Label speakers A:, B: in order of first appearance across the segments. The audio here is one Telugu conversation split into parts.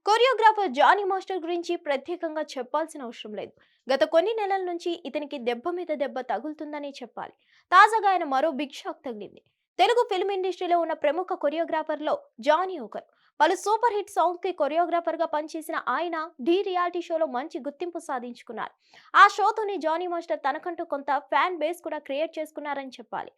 A: కొరియోగ్రాఫర్ జానీ మాస్టర్ గురించి ప్రత్యేకంగా చెప్పాల్సిన అవసరం లేదు. గత కొన్ని నెలల నుంచి ఇతనికి దెబ్బ మీద దెబ్బ తగులుతుందనే చెప్పాలి. తాజాగా ఆయన మరో బిగ్ షాక్ తగిలింది. తెలుగు ఫిల్మ్ ఇండస్ట్రీలో ఉన్న ప్రముఖ కొరియోగ్రాఫర్లో జానీ ఒకరు. పలు సూపర్ హిట్ సాంగ్స్ కి కొరియోగ్రాఫర్ గా పనిచేసిన ఆయన ఢీ రియాలిటీ షోలో మంచి గుర్తింపు సాధించుకున్నారు. ఆ షోతోనే జానీ మాస్టర్ తనకంటూ కొంత ఫ్యాన్ బేస్ కూడా క్రియేట్ చేసుకున్నారని చెప్పాలి.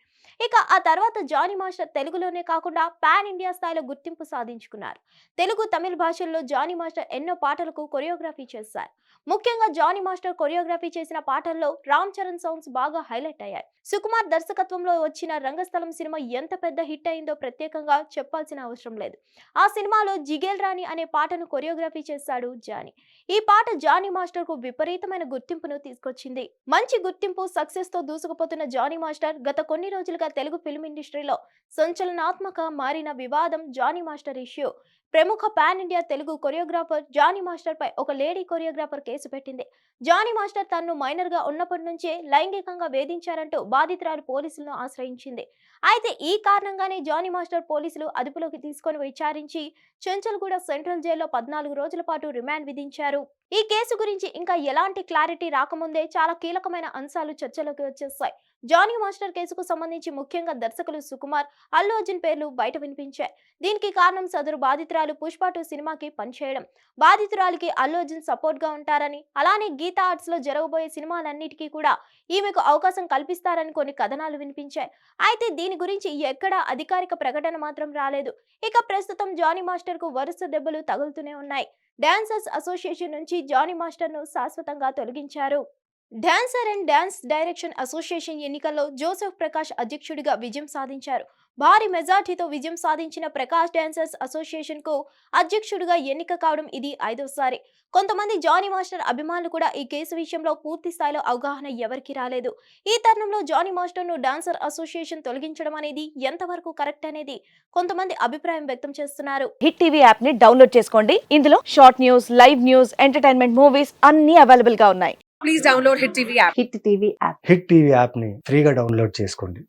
A: ఇక ఆ తర్వాత జానీ మాస్టర్ తెలుగులోనే కాకుండా పాన్ ఇండియా స్థాయిలో గుర్తింపు సాధించుకున్నారు. తెలుగు, తమిళ భాషల్లో జానీ మాస్టర్ ఎన్నో పాటలకు కొరియోగ్రఫీ చేశారు. ముఖ్యంగా జానీ మాస్టర్ కొరియోగ్రఫీ చేసిన పాటల్లో రామ్ చరణ్ సాంగ్స్ బాగా హైలైట్ అయ్యాయి. సుకుమార్ దర్శకత్వంలో వచ్చిన రంగస్థలం సినిమా ఎంత పెద్ద హిట్ అయిందో ప్రత్యేకంగా చెప్పాల్సిన అవసరం లేదు. ఆ సినిమాలో జిగేల్ రాణి అనే పాటను కొరియోగ్రఫీ చేశాడు జానీ. ఈ పాట జానీ మాస్టర్ కు విపరీతమైన గుర్తింపును తీసుకొచ్చింది. మంచి గుర్తింపు, సక్సెస్ తో దూసుకుపోతున్న జానీ మాస్టర్ గత కొన్ని రోజులుగా తెలుగు ఫిల్మ్ ఇండస్ట్రీలో సంచలనాత్మక మారిన వివాదం జానీ మాస్టర్ ఇష్యూ. ప్రముఖ pan India Telugu choreographer Jani master పై ఒక లేడీ కొరియోగ్రాఫర్ కేసు పెట్టింది. జానీ మాస్టర్ తనను మైనర్ గా ఉన్నప్పటి నుంచే లైంగికంగా వేధించారంటూ బాధితురాలు పోలీసులను ఆశ్రయించింది. అయితే ఈ కారణంగానే జానీ మాస్టర్ పోలీసులు అదుపులోకి తీసుకొని విచారించి చెంచల్గూడ సెంట్రల్ జైల్లో 14 రోజుల పాటు రిమాండ్ విధించారు. ఈ కేసు గురించి ఇంకా ఎలాంటి క్లారిటీ రాకముందే చాలా కీలకమైన అంశాలు చర్చలోకి వచ్చేస్తాయి. జానీ మాస్టర్ కేసుకు సంబంధించి ముఖ్యంగా దర్శకులు సుకుమార్, అల్లు అర్జున్ పేర్లు బయట వినిపించాయి. దీనికి కారణం సదరు బాధితురాలు పుష్ప 2 సినిమాకి పనిచేయడం. బాధితురాలికి అల్లు అర్జున్ సపోర్ట్ గా ఉంటారని, అలానే గీతా ఆర్ట్స్ లో జరగబోయే సినిమాలన్నిటికీ కూడా ఈమెకు అవకాశం కల్పిస్తారని కొన్ని కథనాలు వినిపించాయి. అయితే దీని గురించి ఎక్కడా అధికారిక ప్రకటన మాత్రం రాలేదు. ఇక ప్రస్తుతం జానీ మాస్టర్ కు వరుస దెబ్బలు తగులుతూనే ఉన్నాయి. డాన్సర్స్ అసోసియేషన్ నుంచి జానీ మాస్టర్ ను శాశ్వతంగా తొలగించారు. Dancer and dance direction association ఎన్నికల్లో జోసెఫ్ ప్రకాష్ అధ్యక్షుడిగా విజయం సాధించారు. భారీ మెజార్టీతో విజయం సాధించిన ప్రకాష్ డాన్సర్స్ అసోసియేషన్ కు అధ్యక్షుడిగా ఎన్నిక కావడం ఇది 5వసారి. కొంతమంది జానీ మాస్టర్ అభిమానులు కూడా ఈ కేసు విషయంలో పూర్తి స్థాయిలో అవగాహన ఎవరికి రాలేదు. ఈ తరుణంలో జానీ మాస్టర్ ను డాన్సర్ అసోసియేషన్ తొలగించడం అనేది ఎంతవరకు కరెక్ట్ అనేది కొంతమంది అభిప్రాయం వ్యక్తం చేస్తున్నారు.
B: హిట్ టీవీ యాప్ ని డౌన్లోడ్ చేసుకోండి. ఇందులో short news, live news, entertainment movies అన్ని అవైలబుల్ గా ఉన్నాయి.
C: Please download Hit TV app.
B: Hit TV app
D: hit TV యాప్ని ఫ్రీగా డౌన్లోడ్ చేసుకోండి.